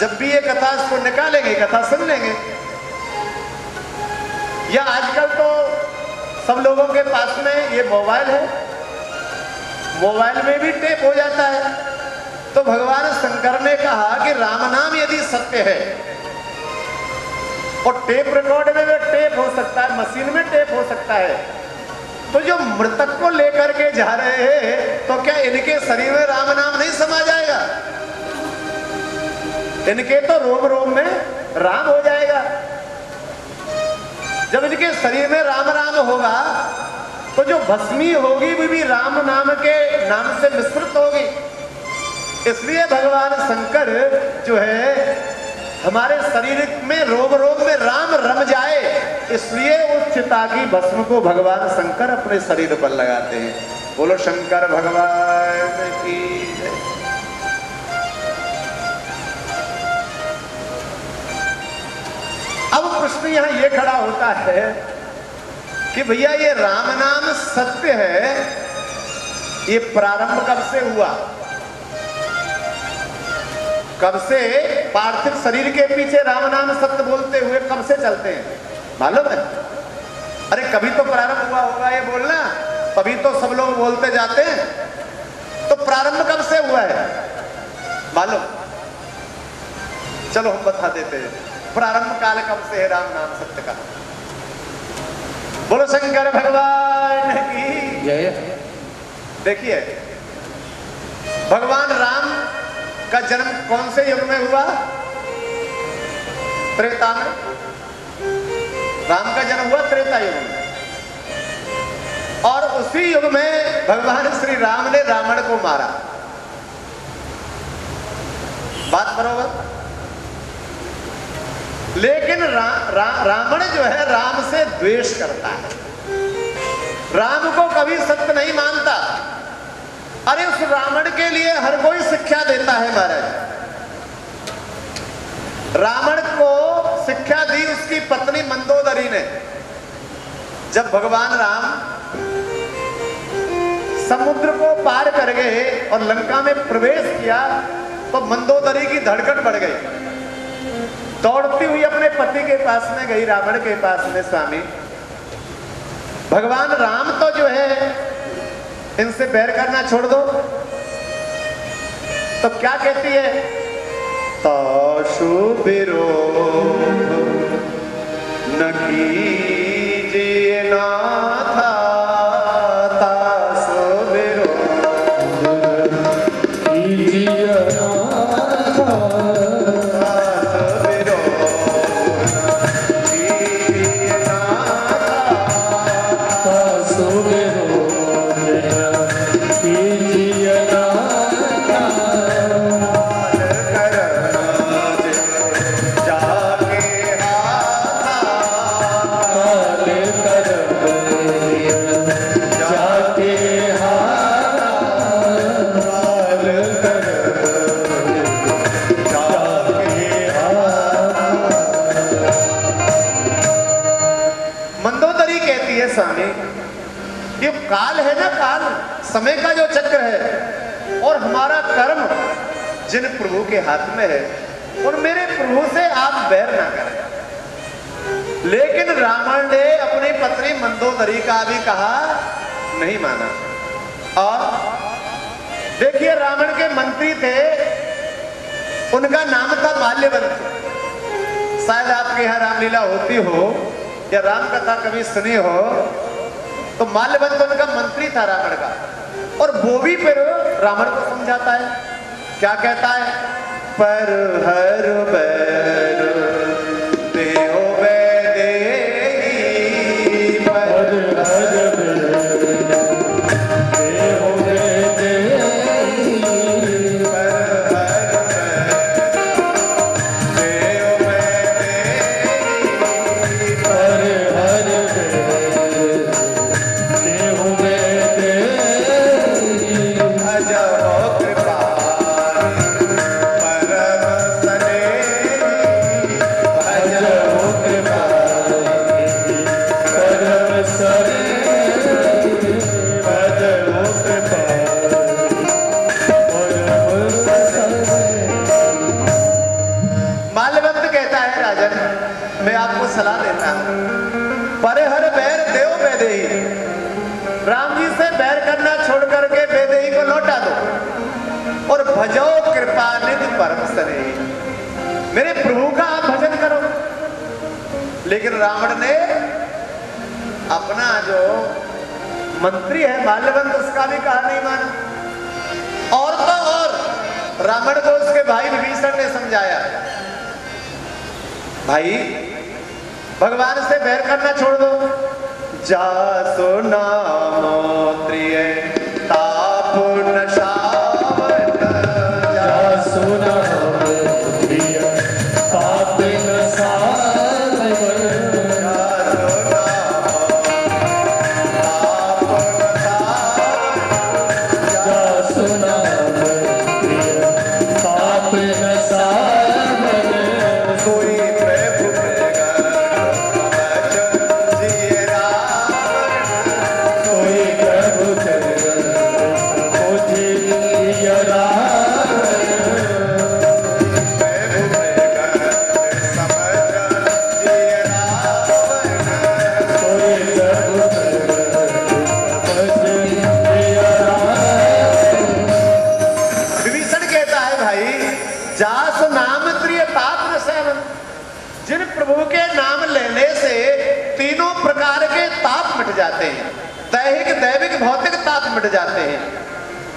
जब भी ये कथा इसको निकालेंगे कथा सुन लेंगे। या आजकल तो सब लोगों के पास में ये मोबाइल है, मोबाइल में भी टेप हो जाता है। तो भगवान शंकर ने कहा कि राम नाम यदि सत्य है और टेप रिकॉर्ड में भी टेप हो सकता है, मशीन में टेप हो सकता है, तो जो मृतक को लेकर के जा रहे हैं तो क्या इनके शरीर में राम नाम नहीं समा जाएगा? इनके तो रोम रोम में राम हो जाएगा। जब इनके शरीर में राम राम होगा तो जो भस्मी होगी वो भी राम नाम के नाम से मिश्रित होगी। इसलिए भगवान शंकर जो है हमारे शरीर में रोम रोम में राम रम जाए, इसलिए उस चिता की भस्म को भगवान शंकर अपने शरीर पर लगाते हैं। बोलो शंकर भगवान की जय। अब प्रश्न यहां यह खड़ा होता है कि भैया ये राम नाम सत्य है, ये प्रारंभ कब से हुआ? कब से पार्थिव शरीर के पीछे राम नाम सत्य बोलते हुए कब से चलते हैं मालूम है? अरे कभी तो प्रारंभ हुआ होगा ये बोलना, तभी तो सब लोग बोलते जाते हैं। तो प्रारंभ कब से हुआ है मालूम? चलो हम बता देते हैं प्रारंभ काल कब से है राम नाम सत्य का। बोलो शंकर भगवान की जय। देखिए भगवान राम का जन्म कौन से युग में हुआ? त्रेता में। राम का जन्म हुआ त्रेता युग में, और उसी युग में भगवान श्री राम ने रावण को मारा। बात बरोबर? लेकिन रावण जो है राम से द्वेष करता है, राम को कभी सत्य नहीं मानता। अरे उस रावण के लिए हर कोई शिक्षा देता है महाराज। रावण को शिक्षा दी उसकी पत्नी मंदोदरी ने। जब भगवान राम समुद्र को पार कर गए और लंका में प्रवेश किया तो मंदोदरी की धड़कन बढ़ गई। दौड़ती हुई अपने पति के पास में गई, रावण के पास में, स्वामी भगवान राम तो जो है इनसे बैर करना छोड़ दो। तो क्या कहती है? ताशु विरोध न कीजिए नाथा, ताशु विरोध कीजिए नाथा, जाके हाथ समय का जो चक्र है और हमारा कर्म जिन प्रभु के हाथ में है, और मेरे प्रभु से आप बैर ना करें। लेकिन रावण ने अपनी पत्नी मंदोदरी का भी कहा नहीं माना। और देखिए, रावण के मंत्री थे, उनका नाम था माल्यवंत। शायद आपके यहाँ रामलीला होती हो या राम कथा कभी सुनी हो, तो माल्यवंत उनका मंत्री था रावण का। और वो भी फिर रावण को समझाता है, क्या कहता है? पर हर बैर देहो वैदेही, पर हर सलाह देता हूं, पर हर बैर देव वैदेही। राम जी से बैर करना छोड़ करके वैदेही को लौटा दो और भजो कृपा निधि परम सनेही, मेरे प्रभु का आप भजन करो। लेकिन रावण ने अपना जो मंत्री है माल्यवंत, उसका भी कहा नहीं माना। और तो और रावण को उसके भाई विभीषण ने समझाया, भाई भगवान से बैर करना छोड़ दो। जासो नाम त्रिय ताप नशावन, जासो नाम त्रिय ताप नशावन, जासो नाम ताप नशावन, जासो नाम त्रिय ताप नशावन, कोई प्रभु जिन प्रभु के नाम लेने से तीनों प्रकार के ताप मिट जाते हैं, दैहिक दैविक भौतिक ताप मिट जाते हैं,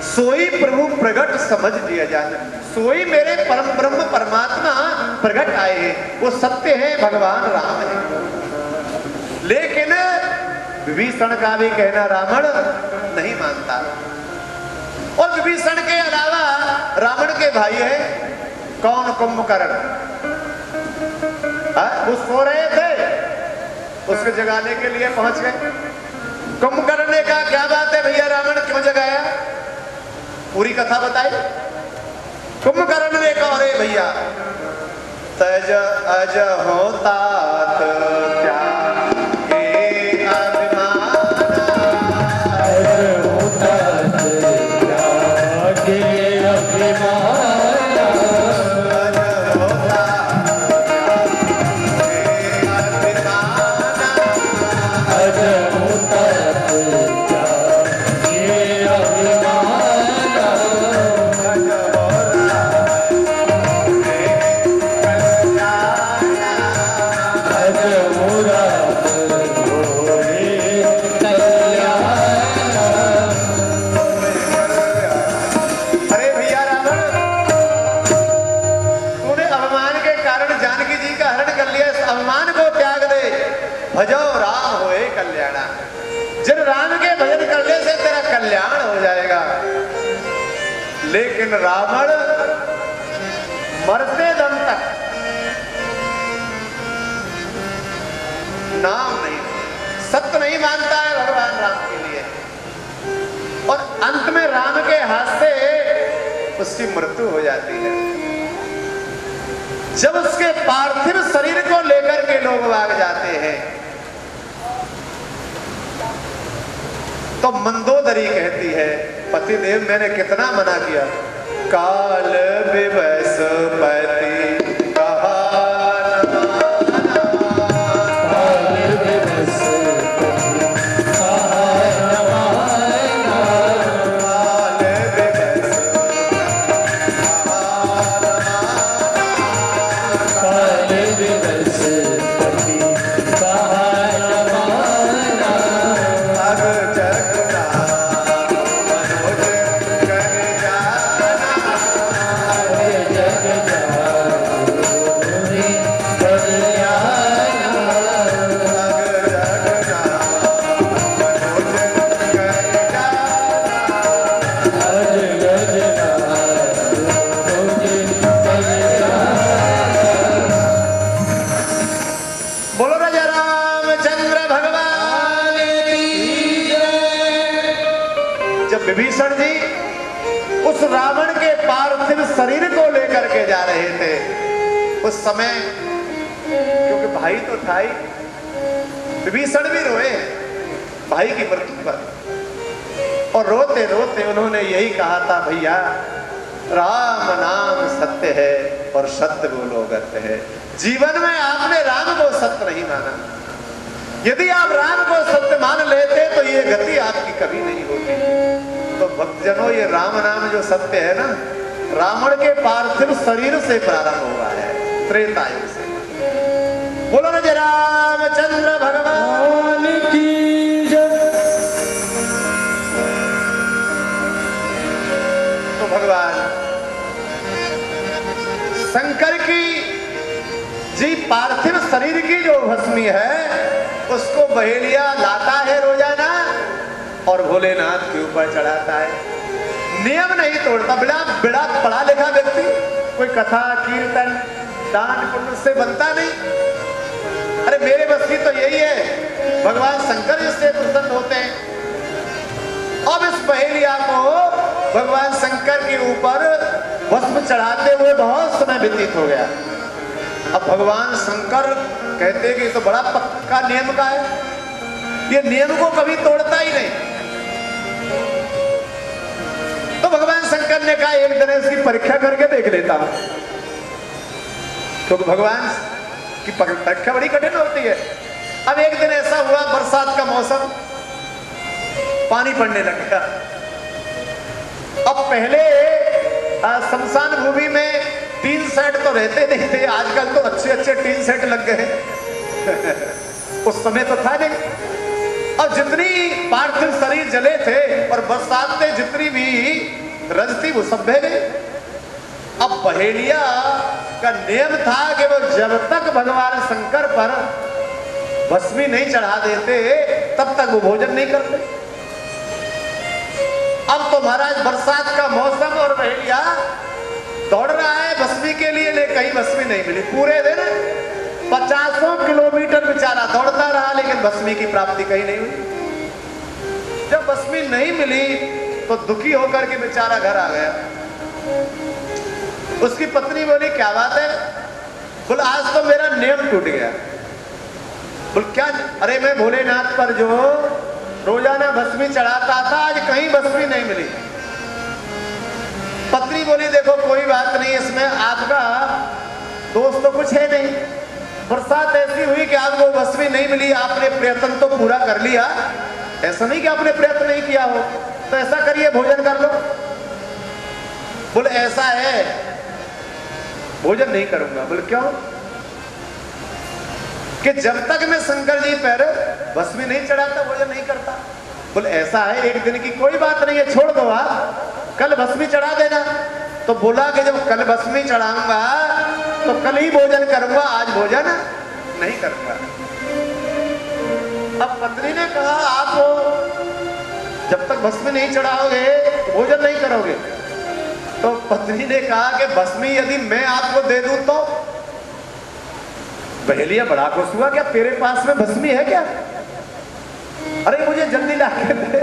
सोई प्रभु प्रगट समझ लिया जाना। सोई मेरे परम ब्रह्म परमात्मा प्रगट आए हैं, वो सत्य है, भगवान राम है। लेकिन विभीषण का भी कहना रावण नहीं मानता। और विभीषण के अलावा रावण के भाई है कौन? कुंभकर्ण। वो सो रहे थे, उसको जगाने के लिए पहुंच गए। कुंभकर्ण ने कहा, क्या बात है भैया, रावण क्यों जगाया? पूरी कथा बताई। कुंभकर्ण ने कहा, अरे भैया, तज अज हो तात त्यागे अभिमान, अज हो तात त्यागे अभिमान, भजो राम होए कल्याणा। जिन राम के भजन करने से तेरा कल्याण हो जाएगा। लेकिन रावण मरते दम तक नाम नहीं, सत्य नहीं मानता है भगवान राम के लिए। और अंत में राम के हाथ से उसकी मृत्यु हो जाती है। जब उसके पार्थिव शरीर को लेकर के लोग भाग जाते हैं, तो मंदोदरी कहती है, पतिदेव मैंने कितना मना किया, काल विवश पति कहा न माना। काल विवश पति कहा न माना। काल विवश कहा न माना। काल विवश पति कहा न माना। अब जगना मनोज कर जाना। अब जग जाहि कर जाना। अब जगना मनोज कर जाना। अज गजना तुझे कर जाना। बोलो राजा रामचंद्र भगवान की जय। जब विभीषण जी उस रावण के पार्थिव शरीर को लेकर के जा रहे थे, उस समय क्योंकि भाई तो था ही, विभीषण भी रोए भाई की मृत्यु पर, और रोते रोते उन्होंने यही कहा था, भैया राम नाम सत्य है और सत्य बोलो गत्य है। जीवन में आपने राम को सत्य नहीं माना। यदि आप राम को सत्य मान लेते तो ये गति आपकी कभी नहीं होती। तो भक्तजनों, ये राम नाम जो सत्य है ना, रावण के पार्थिव शरीर से प्रारंभ हुआ है, त्रेता युग से। बोलो ना जय रामचंद्र भगवान। भगवान की जय। तो भगवान शंकर की जी पार्थिव शरीर की जो भस्मी है उसको बहेलिया लाता है रोजाना और भोलेनाथ के ऊपर चढ़ाता है। नियम नहीं तोड़ता। बड़ा बड़ा पढ़ा लिखा व्यक्ति कोई कथा कीर्तन दान पुण्य से बनता नहीं। अरे मेरे बस की तो यही है, भगवान शंकर जिससे प्रसन्न होते हैं। अब इस बहेलिया को भगवान शंकर के ऊपर भस्म चढ़ाते हुए बहुत समय व्यतीत हो गया। अब भगवान शंकर कहते कि ये तो बड़ा पक्का नियम का है, ये नियम को कभी तोड़ता ही नहीं। तो भगवान शंकर ने कहा एक दिन इसकी परीक्षा करके देख लेता हूं, क्योंकि भगवान की परीक्षा बड़ी कठिन होती है। अब एक दिन ऐसा हुआ, बरसात का मौसम, पानी पड़ने लग गया। अब पहले शमशान भूमि में टीन सेट तो रहते नहीं थे, आजकल तो अच्छे अच्छे टीन सेट लग गए। उस समय तो था नहीं। और जितनी पार्थिव शरीर जले थे और बरसात में जितनी भी रज थी वो सब बह गई। अब बहेलिया का नियम था कि वो जब तक भगवान शंकर पर भस्मी नहीं चढ़ा देते तब तक वो भोजन नहीं करते। अब तो महाराज बरसात का मौसम और बहेलिया दौड़ रहा है भस्मी के लिए, लेकिन कहीं भस्मी नहीं मिली। पूरे दिन 50 किलोमीटर बेचारा दौड़ता रहा, लेकिन भस्मी की प्राप्ति कहीं नहीं हुई। जब भस्मी नहीं मिली तो दुखी होकर के बेचारा घर आ गया। उसकी पत्नी बोली क्या बात है? बोला आज तो मेरा नियम टूट गया। बोल क्या? अरे मैं भोलेनाथ पर जो रोजाना भस्मी चढ़ाता था, आज कहीं भस्मी नहीं मिली। पत्नी बोली देखो कोई बात नहीं, इसमें आपका दोस्त तो कुछ है नहीं। बरसात ऐसी हुई कि आपको भस्मी नहीं मिली, आपने प्रयत्न तो पूरा कर लिया, ऐसा नहीं कि आपने प्रयत्न नहीं किया हो। तो ऐसा करिए भोजन कर लो। बोले ऐसा है भोजन नहीं करूंगा। बोले क्यों? कि जब तक मैं शंकर जी पर भस्मी नहीं चढ़ाता भोजन नहीं करता। बोले ऐसा है, एक दिन की कोई बात नहीं है, छोड़ दो आप, कल भस्मी चढ़ा देना। तो बोला कि जब कल भस्मी चढ़ाऊंगा तो कल ही भोजन करूंगा, आज भोजन नहीं करूंगा। अब पत्नी ने कहा आप जब तक भस्मी नहीं चढ़ाओगे भोजन नहीं करोगे। तो पत्नी ने कहा कि भस्मी यदि मैं आपको दे दूं तो? बहेलिया बड़ा खुश हुआ, क्या तेरे पास में भस्मी है क्या? अरे मुझे जल्दी ला के दे,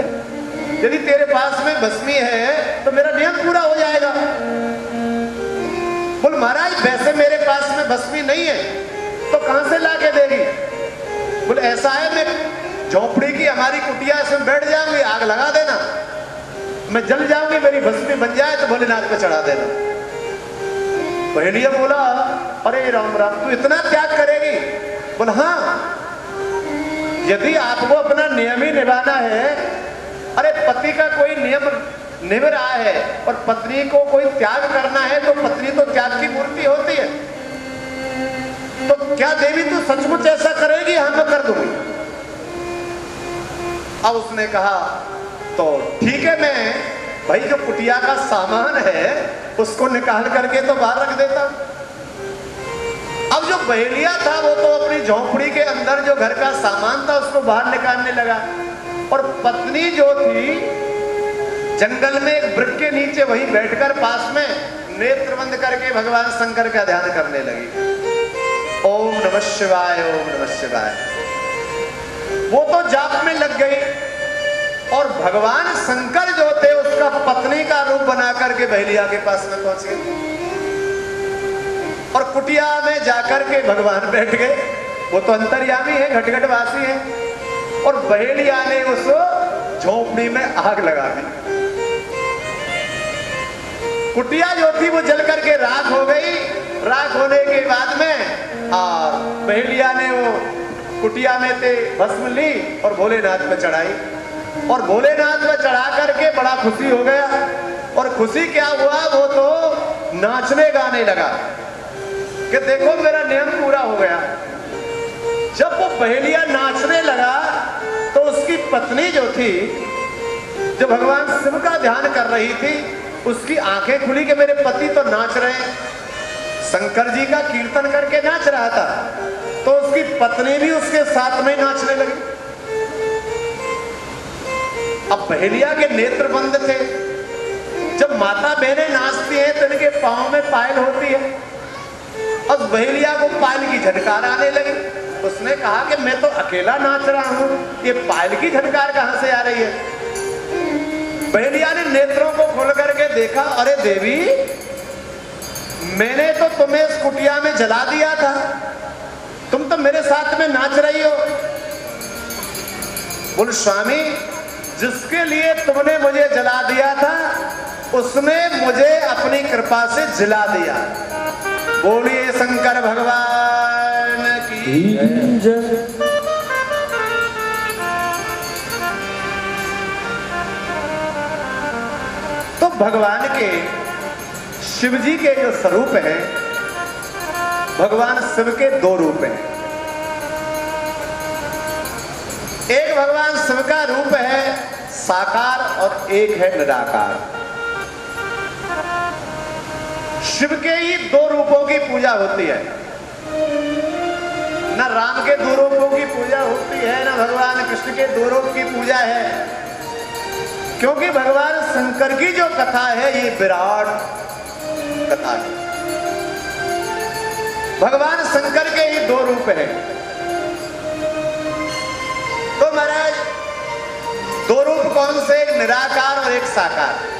यदि तेरे पास में भस्मी है तो मेरा नियम पूरा हो जाएगा। बोल महाराज वैसे मेरे पास में भस्मी नहीं है, तो कहां से ला के देगी? बोले ऐसा है मैं झोपड़ी की हमारी कुटिया, इसमें बैठ जाऊंगी, आग लगा देना, मैं जल जाऊंगी, मेरी भस्मी बन जाए तो भोलेनाथ पे चढ़ा देना। पहेलिया बोला, अरे राम राम, तू इतना त्याग करेगी? बोला हाँ, यदि आपको अपना नियम ही निभाना है, अरे पति का कोई नियम निभ रहा है और पत्नी को कोई त्याग करना है, तो पत्नी तो त्याग की मूर्ति होती है, तो क्या देवी तू सचमुच ऐसा करेगी? हाँ मैं कर दूंगी। अब उसने कहा तो ठीक है, मैं भाई जो कुटिया का सामान है उसको निकाल करके तो बाहर रख देता हूं। अब जो बहेलिया था वो तो अपनी झोपड़ी के अंदर जो घर का सामान था उसको बाहर निकालने लगा, और पत्नी जो थी जंगल में एक वृक्ष के नीचे वहीं बैठकर पास में नेत्र बंद करके भगवान शंकर का ध्यान करने लगी। ओम नमः शिवाय, ओम नमः शिवाय। वो तो जाप में लग गई, और भगवान शंकर जो थे उसका पत्नी का रूप बना करके बहेलिया के पास में पहुंच गए, और कुटिया में जाकर के भगवान बैठ गए। वो तो अंतर्यामी है, घटघटवासी है, और बहेलिया ने उस झोपड़ी में आग लगा दी। कुटिया जो थी वो जल करके राख हो गई। राख होने के बाद में और बहेलिया ने वो कुटिया में से भस्म ली और भोलेनाथ पे चढ़ाई, और भोलेनाथ पे चढ़ा करके बड़ा खुशी हो गया। और खुशी क्या हुआ, वो तो नाचने गाने लगा कि देखो मेरा नियम पूरा हो गया। जब वो बहेलिया नाचने लगा तो उसकी पत्नी जो थी, जो भगवान शिव का ध्यान कर रही थी, उसकी आंखें खुली कि मेरे पति तो नाच रहे हैं, शंकर जी का कीर्तन करके नाच रहा था, तो उसकी पत्नी भी उसके साथ में नाचने लगी। अब बहेलिया के नेत्र बंद थे। जब माता बहनें नाचती हैं तो इनके पांव में पायल होती है, अब बहेलिया को पायल की झटकार आने लगी। उसने कहा कि मैं तो अकेला नाच रहा हूं, ये पायल की झटकार कहां से आ रही है? बहेलिया ने नेत्रों को खोल करके देखा, अरे देवी, मैंने तो तुम्हें इस कुटिया में जला दिया था, तुम तो मेरे साथ में नाच रही हो। बोल स्वामी, जिसके लिए तुमने मुझे जला दिया था उसने मुझे अपनी कृपा से जिला दिया। बोलिए शंकर भगवान की जय। तो भगवान के शिव जी के जो स्वरूप हैं, भगवान शिव के दो रूप हैं। एक भगवान शिव का रूप है साकार और एक है निराकार। शिव के ही दो रूपों की पूजा होती है, न राम के दो रूपों की पूजा होती है, न भगवान कृष्ण के दो रूप की पूजा है, क्योंकि भगवान शंकर की जो कथा है ये विराट कथा है। भगवान शंकर के ही दो रूप हैं। तो महाराज दो रूप कौन से? एक निराकार और एक साकार।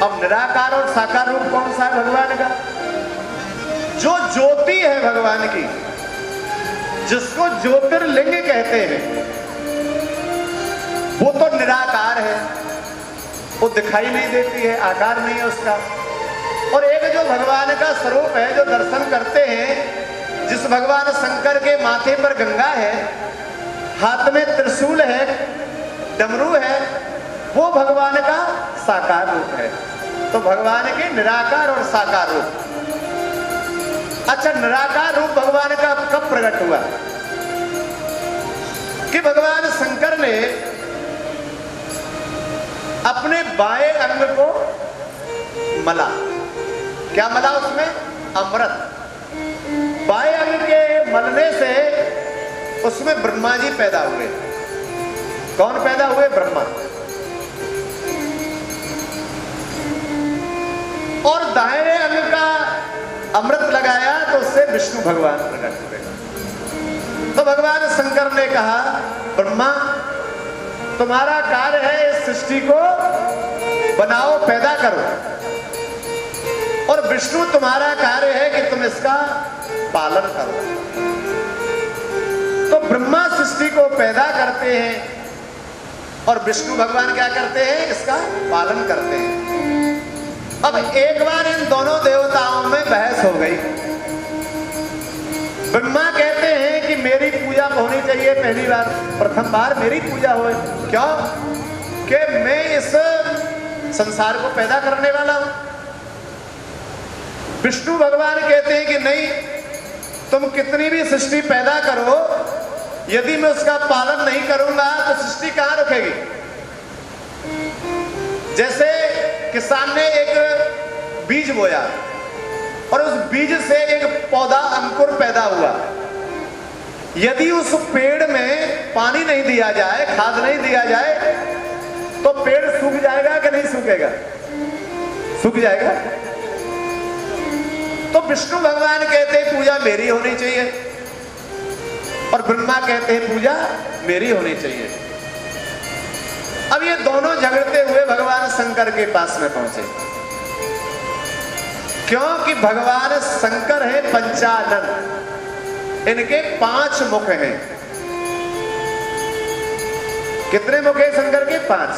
अब निराकार और साकार रूप कौन सा है भगवान का? जो ज्योति है भगवान की, जिसको ज्योतिर्लिंग कहते हैं, वो तो निराकार है, वो दिखाई नहीं देती है, आकार नहीं है उसका। और एक जो भगवान का स्वरूप है, जो दर्शन करते हैं, जिस भगवान शंकर के माथे पर गंगा है, हाथ में त्रिशूल है, डमरू है, वो भगवान का साकार रूप है। तो भगवान के निराकार और साकार रूप। अच्छा, निराकार रूप भगवान का कब प्रकट हुआ? कि भगवान शंकर ने अपने बाएं अंग को मला। क्या मला उसमें? अमृत। बाएं अंग के मलने से उसमें ब्रह्मा जी पैदा हुए। कौन पैदा हुए? ब्रह्मा। और दाहिने अंग का अमृत लगाया तो उससे विष्णु भगवान प्रकट हुए। तो भगवान शंकर ने कहा, ब्रह्मा तुम्हारा कार्य है इस सृष्टि को बनाओ, पैदा करो, और विष्णु तुम्हारा कार्य है कि तुम इसका पालन करो। ब्रह्मा सृष्टि को पैदा करते हैं और विष्णु भगवान क्या करते हैं, इसका पालन करते हैं। अब एक बार इन दोनों देवताओं में बहस हो गई। ब्रह्मा कहते हैं कि मेरी पूजा होनी चाहिए, पहली बार प्रथम बार मेरी पूजा हो। क्यों? कि मैं इस संसार को पैदा करने वाला हूं। विष्णु भगवान कहते हैं कि नहीं, तुम कितनी भी सृष्टि पैदा करो, यदि मैं उसका पालन नहीं करूंगा तो सृष्टि कहां रुकेगी। जैसे किसान ने एक बीज बोया और उस बीज से एक पौधा अंकुर पैदा हुआ, यदि उस पेड़ में पानी नहीं दिया जाए, खाद नहीं दिया जाए, तो पेड़ सूख जाएगा कि नहीं सूखेगा? सूख जाएगा। तो विष्णु भगवान कहते हैं पूजा मेरी होनी चाहिए और ब्रह्मा कहते हैं पूजा मेरी होनी चाहिए। अब ये दोनों झगड़ते हुए भगवान शंकर के पास में पहुंचे, क्योंकि भगवान शंकर है पंचानन, इनके 5 मुख हैं। कितने मुख हैं शंकर के? 5।